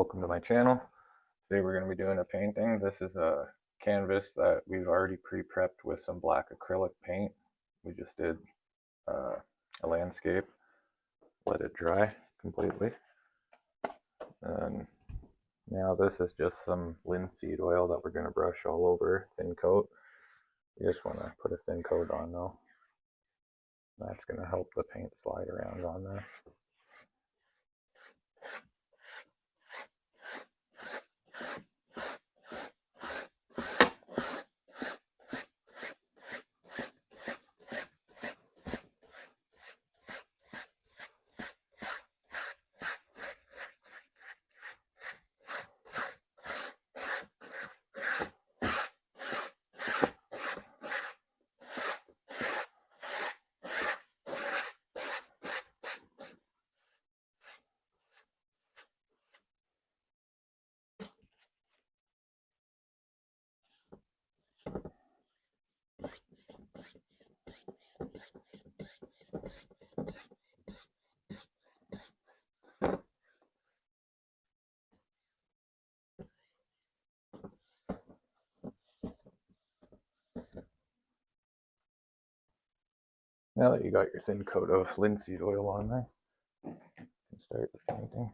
welcome to my channel. Today we're going to be doing a painting. This is a canvas that we've already pre-prepped with some black acrylic paint. We just did a landscape, let it dry completely. And now this is just some linseed oil that we're going to brush all over, thin coat. You just want to put a thin coat on though. That's going to help the paint slide around on there. Now that you got your thin coat of linseed oil on there, you can start the painting.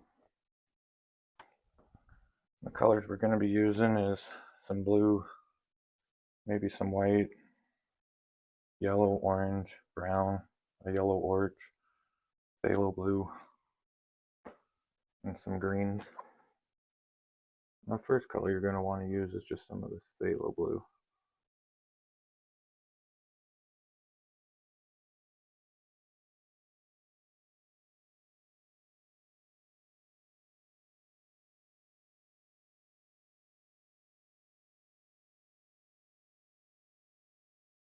The colors we're going to be using is some blue, maybe some white, yellow, orange, brown, a yellow orch, phthalo blue, and some greens. The first color you're going to want to use is just some of this phthalo blue.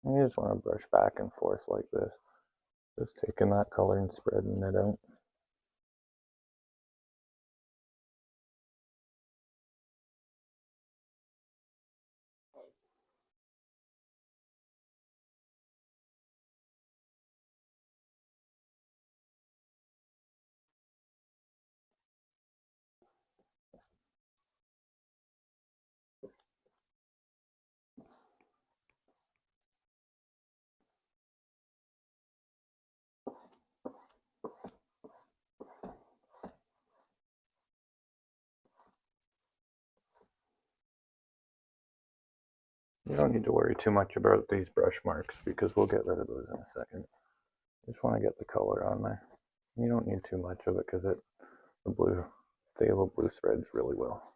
And you just want to brush back and forth like this, just taking that color and spreading it out. You don't need to worry too much about these brush marks because we'll get rid of those in a second. You just want to get the color on there. You don't need too much of it because the phthalo blue spreads really well.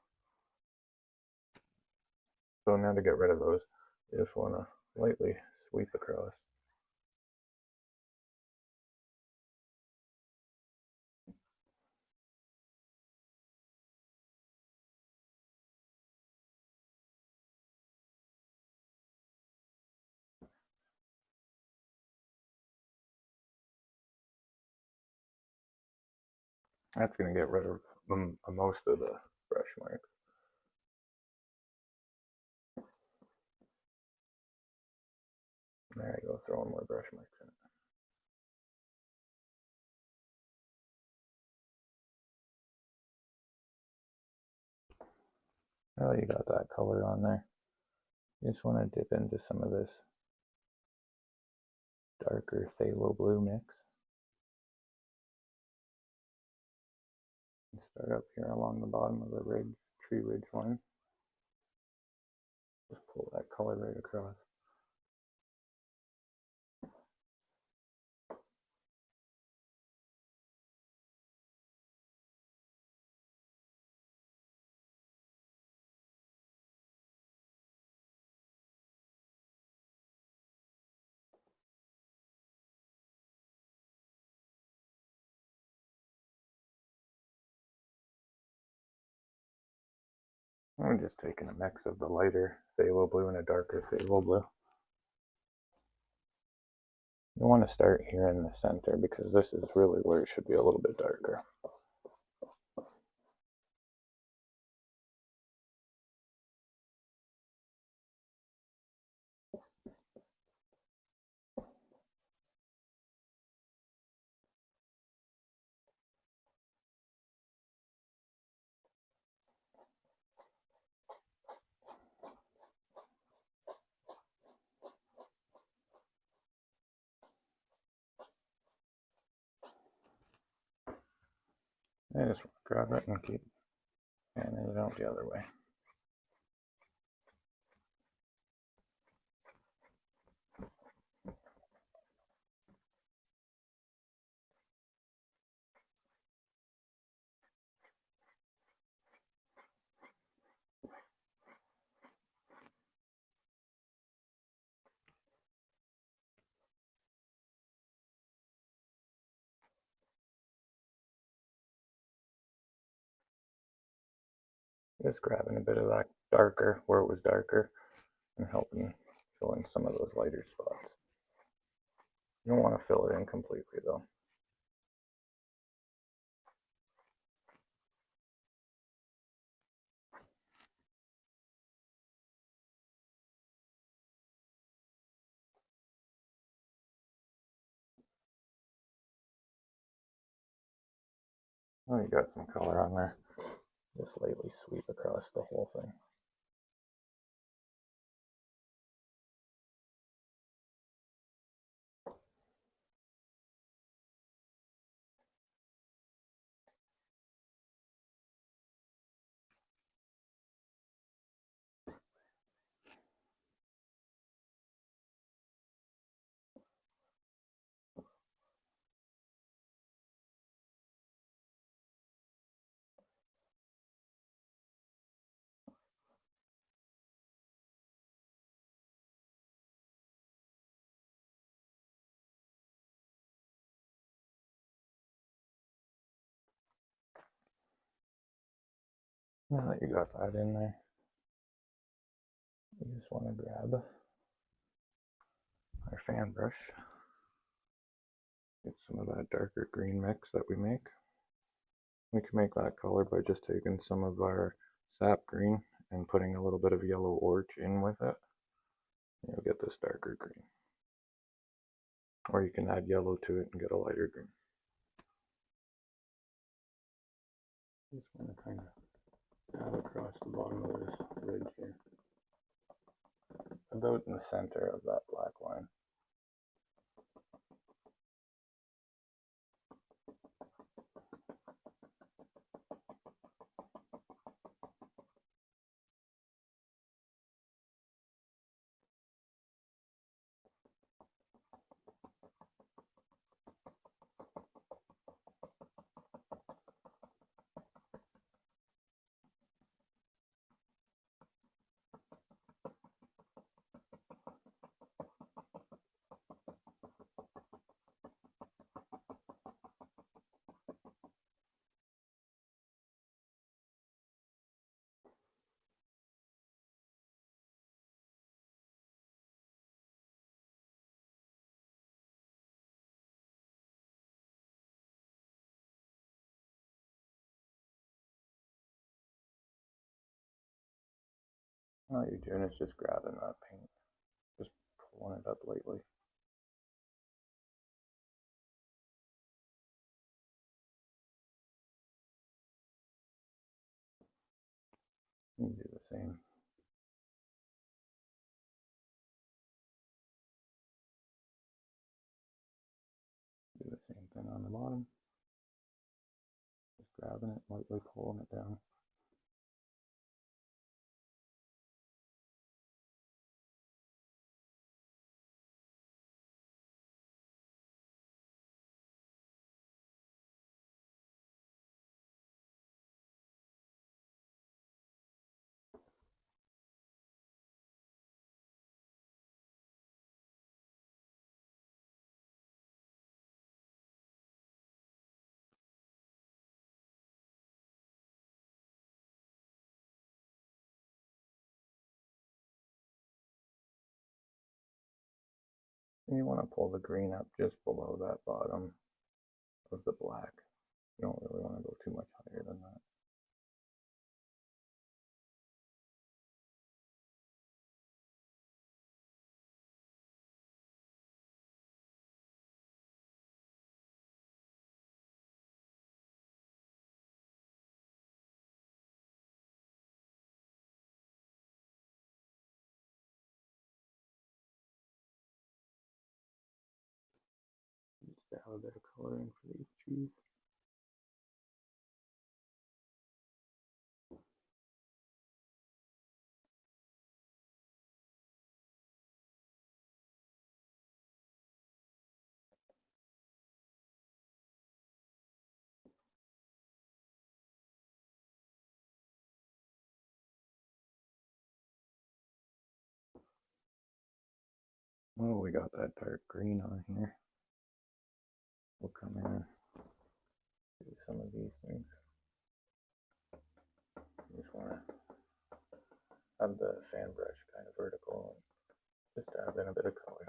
So now to get rid of those, you just want to lightly sweep across. That's going to get rid of most of the brush marks. There you go, throwing more brush marks in it. Now you got that color on there, you just want to dip into some of this darker phthalo blue mix. Start up here along the bottom of the tree ridge line. Just pull that color right across. I'm just taking a mix of the lighter phthalo blue and a darker phthalo blue. You want to start here in the center because this is really where it should be a little bit darker. grab it and keep fanning it out the other way. Just grabbing a bit of that darker where it was darker and helping fill in some of those lighter spots. You don't want to fill it in completely though. Oh, you got some color on there. Just lightly sweep across the whole thing. Now that you got that in there, you just want to grab our fan brush, get some of that darker green mix that we make. We can make that color by just taking some of our sap green and putting a little bit of yellow orch in with it. You'll get this darker green. Or you can add yellow to it and get a lighter green. Just want to kind of add across the bottom of this ridge here. About in the center of that black line. All you're doing is just grabbing that paint, just pulling it up lightly. You do the same. Do the same thing on the bottom. Just grabbing it, lightly pulling it down. And you want to pull the green up just below that bottom of the black. You don't really want to go too much higher than that. Just to have a bit of coloring for these trees. Oh, we got that dark green on here. We'll come in and do some of these things. You just want to have the fan brush kind of vertical and just add in a bit of color.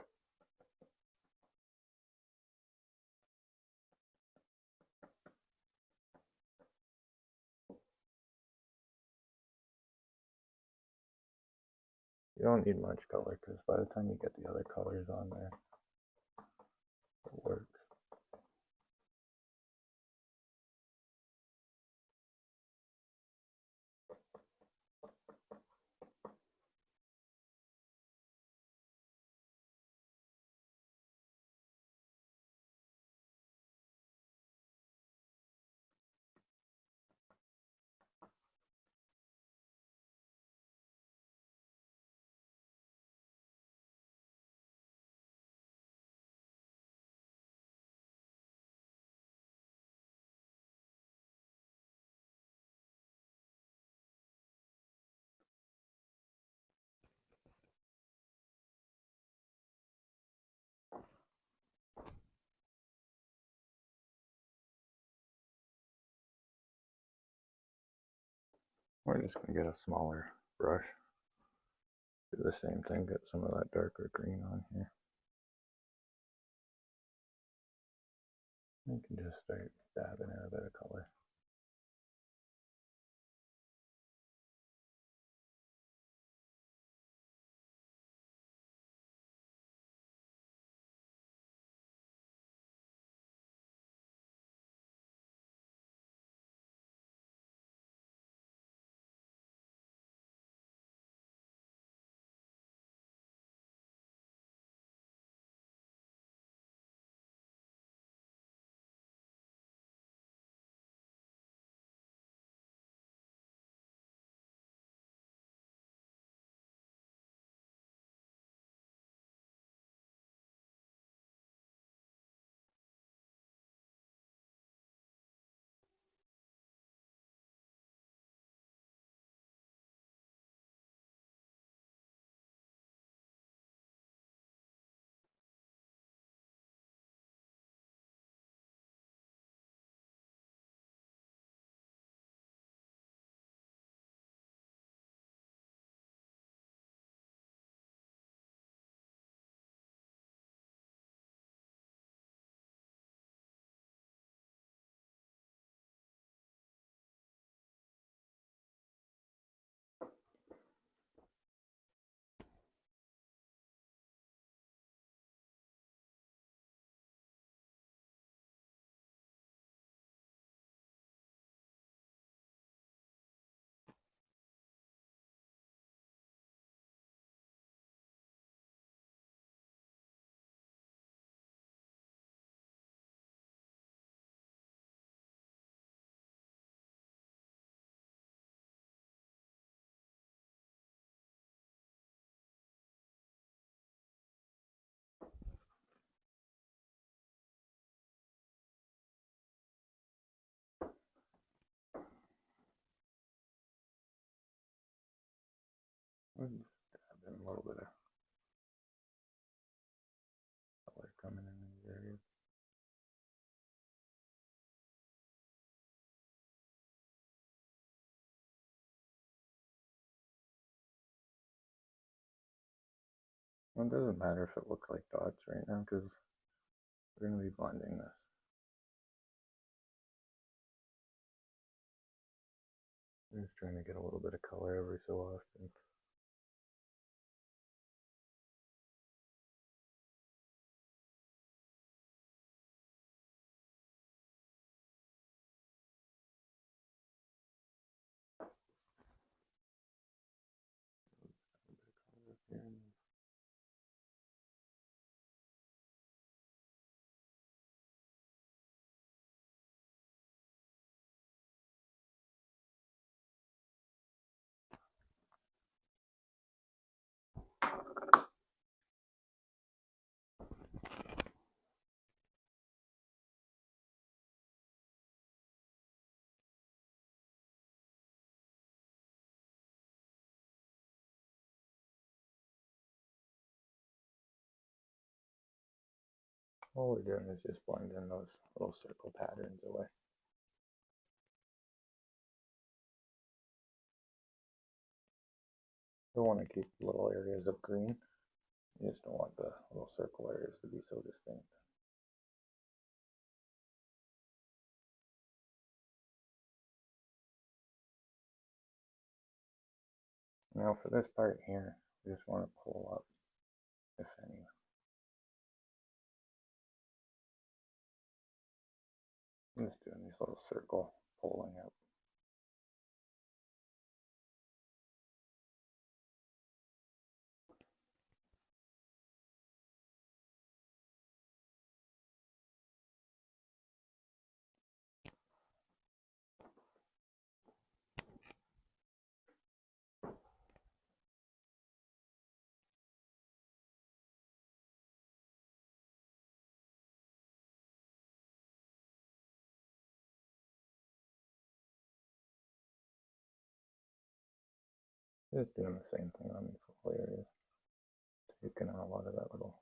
You don't need much color because by the time you get the other colors on there, it works. We're just going to get a smaller brush. Do the same thing, get some of that darker green on here. You can just start dabbing in a bit of color. And dab in a little bit of color coming in these areas. Well, it doesn't matter if it looks like dots right now because we're going to be blending this. I'm just trying to get a little bit of color every so often. All we're doing is just blending those little circle patterns away. You want to keep little areas of green. You just don't want the little circle areas to be so distinct. Now for this part here, we just want to pull up, if any. I'm just doing these little circle pulling out. Just doing the same thing on these little areas. Taking out a lot of that little,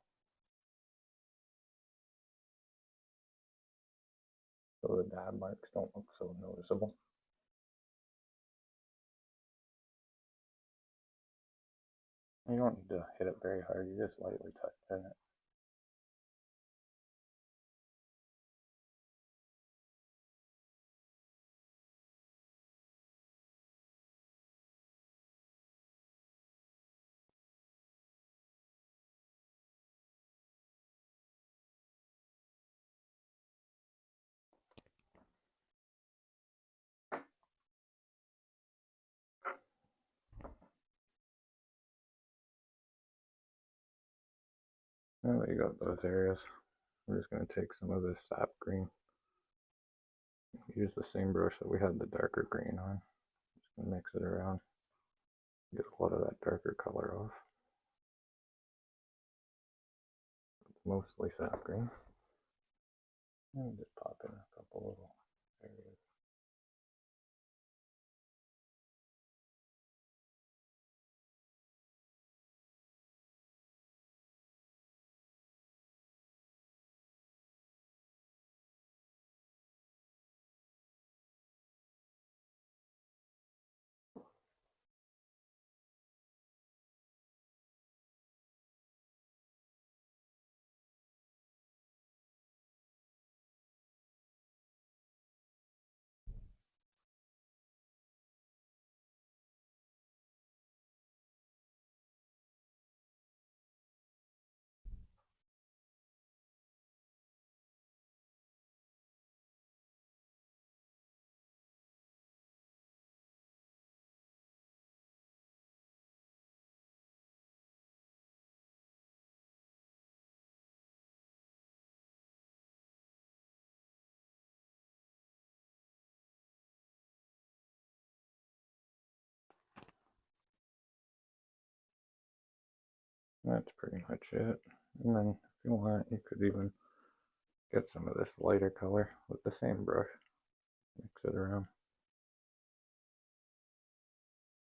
so the dab marks don't look so noticeable. You don't need to hit it very hard, you just lightly touching it. Now that you got those areas, we're just going to take some of this sap green. Use the same brush that we had the darker green on. Just going to mix it around. Get a lot of that darker color off. It's mostly sap green. And just pop in a couple little areas. That's pretty much it. And then if you want, you could even get some of this lighter color with the same brush. Mix it around.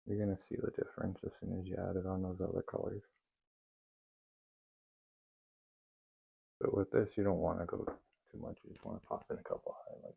You're going to see the difference as soon as you add it on those other colors. But with this, you don't want to go too much. You just want to pop in a couple highlights.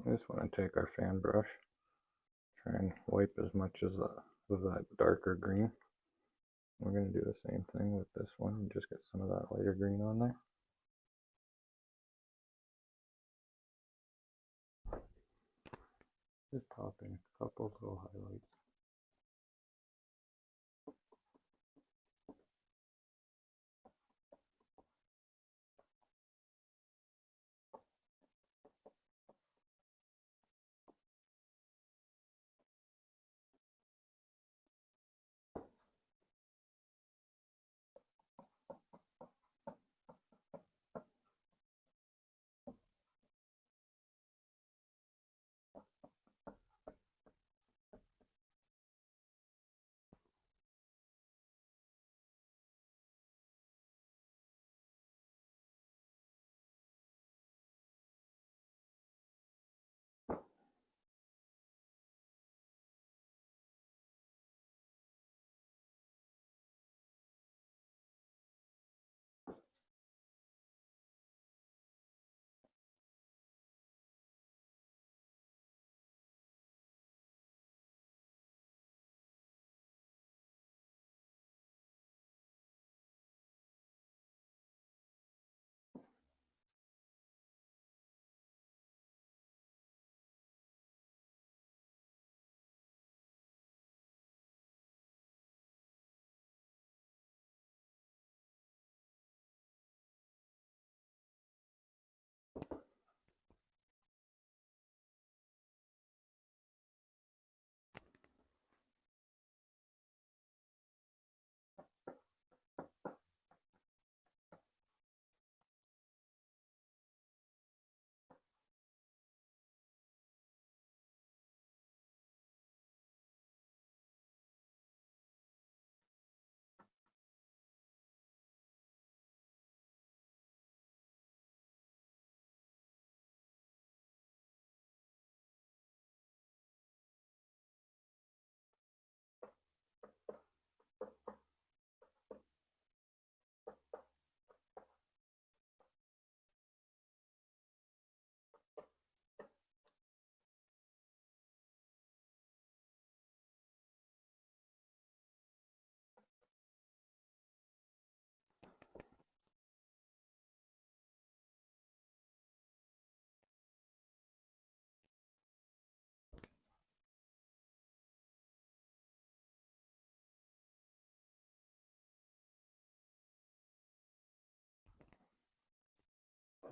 We just want to take our fan brush, Try and wipe as much as of that darker green. We're going to do the same thing with this one and just get some of that lighter green on there. Just popping a couple little highlights.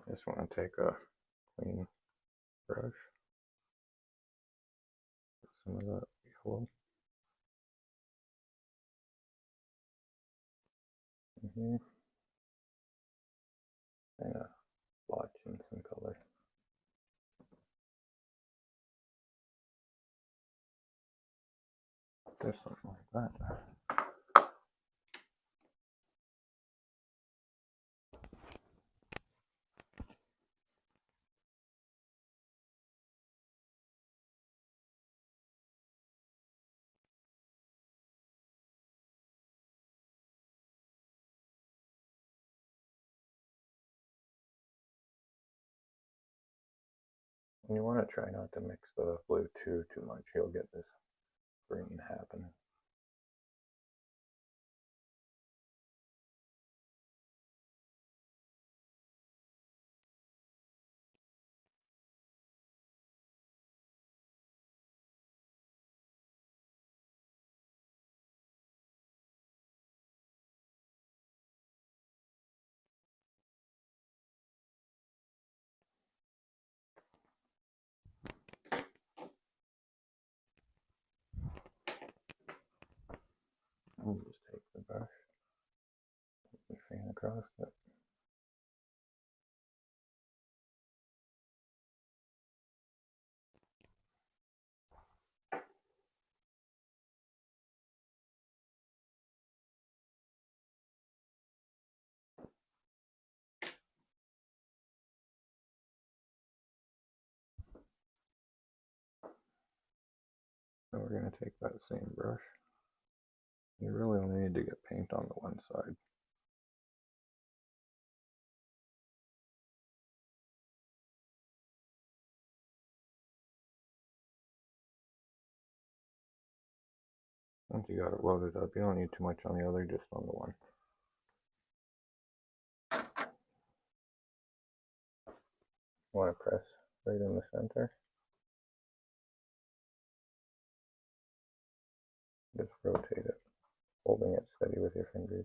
I just want to take a clean brush, get some of that yellow in here, kind of blotch in some color. Just something like that. And you want to try not to mix the blue too much. You'll get this green happening. I'll just take the brush and fan across it. So we're going to take that same brush. You really only need to get paint on the one side. Once you got it loaded up, you don't need too much on the other, just on the one. You want to press right in the center. Just rotate it, holding it steady with your fingers.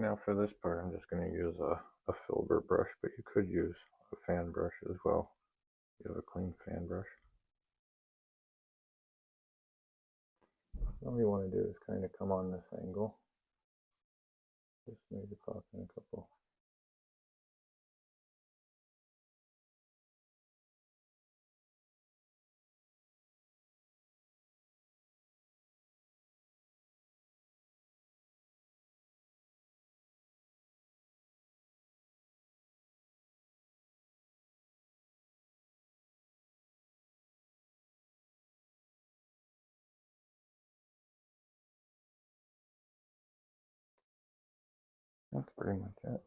Now for this part, I'm just going to use a filbert brush, but you could use a fan brush as well. You have a clean fan brush. All you want to do is kind of come on this angle. Just maybe pop in a couple. That's pretty much it.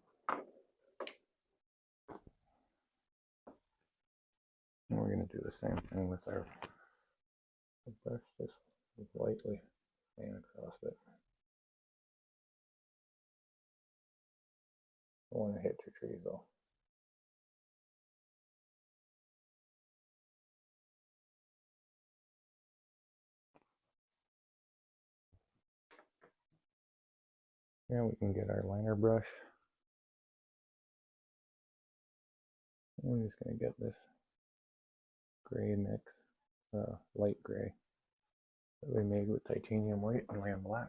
And we're going to do the same thing with our brush, just lightly fan across it. Don't want to hit your trees though. Now we can get our liner brush. I'm just going to get this gray mix, light gray, that we made with titanium white and lamb black.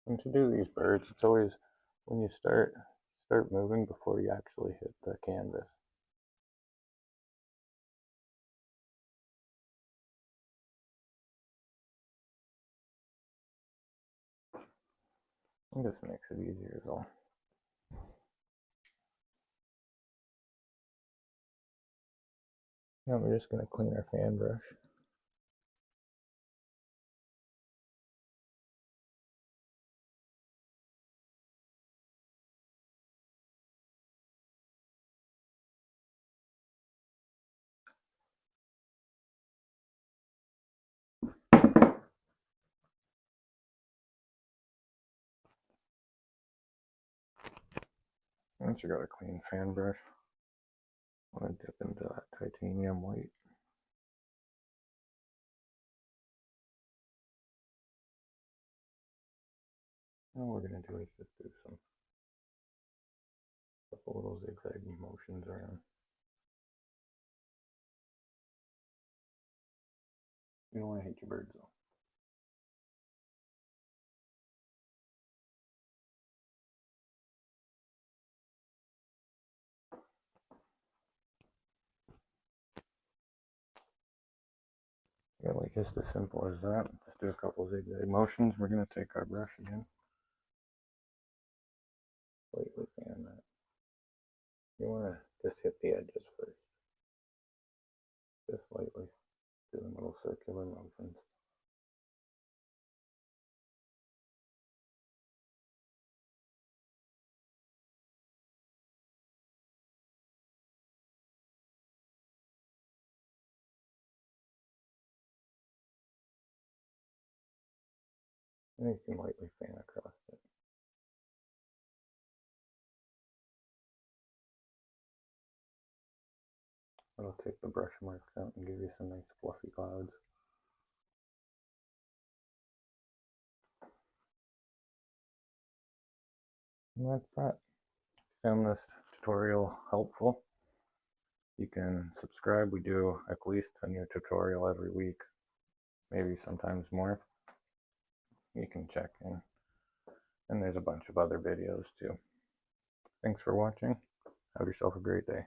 And to do these birds, it's always when you start moving before you actually hit the canvas. It just makes it easier is all. Now we're just going to clean our fan brush. Once you got a clean fan brush, I want to dip into that titanium white. And all we're going to do is just do some couple little zigzag motions around. You don't want to hit your birds though. Yeah, like just as simple as that. Just do a couple zigzag motions. We're going to take our brush again. Lightly fan that. You want to just hit the edges first. Just lightly. Doing little circular motions. And you can lightly fan across it. It'll take the brush marks out and give you some nice fluffy clouds. And that's that. Found this tutorial helpful. You can subscribe. We do at least a new tutorial every week, maybe sometimes more. You can check in. And there's a bunch of other videos too. Thanks for watching. Have yourself a great day.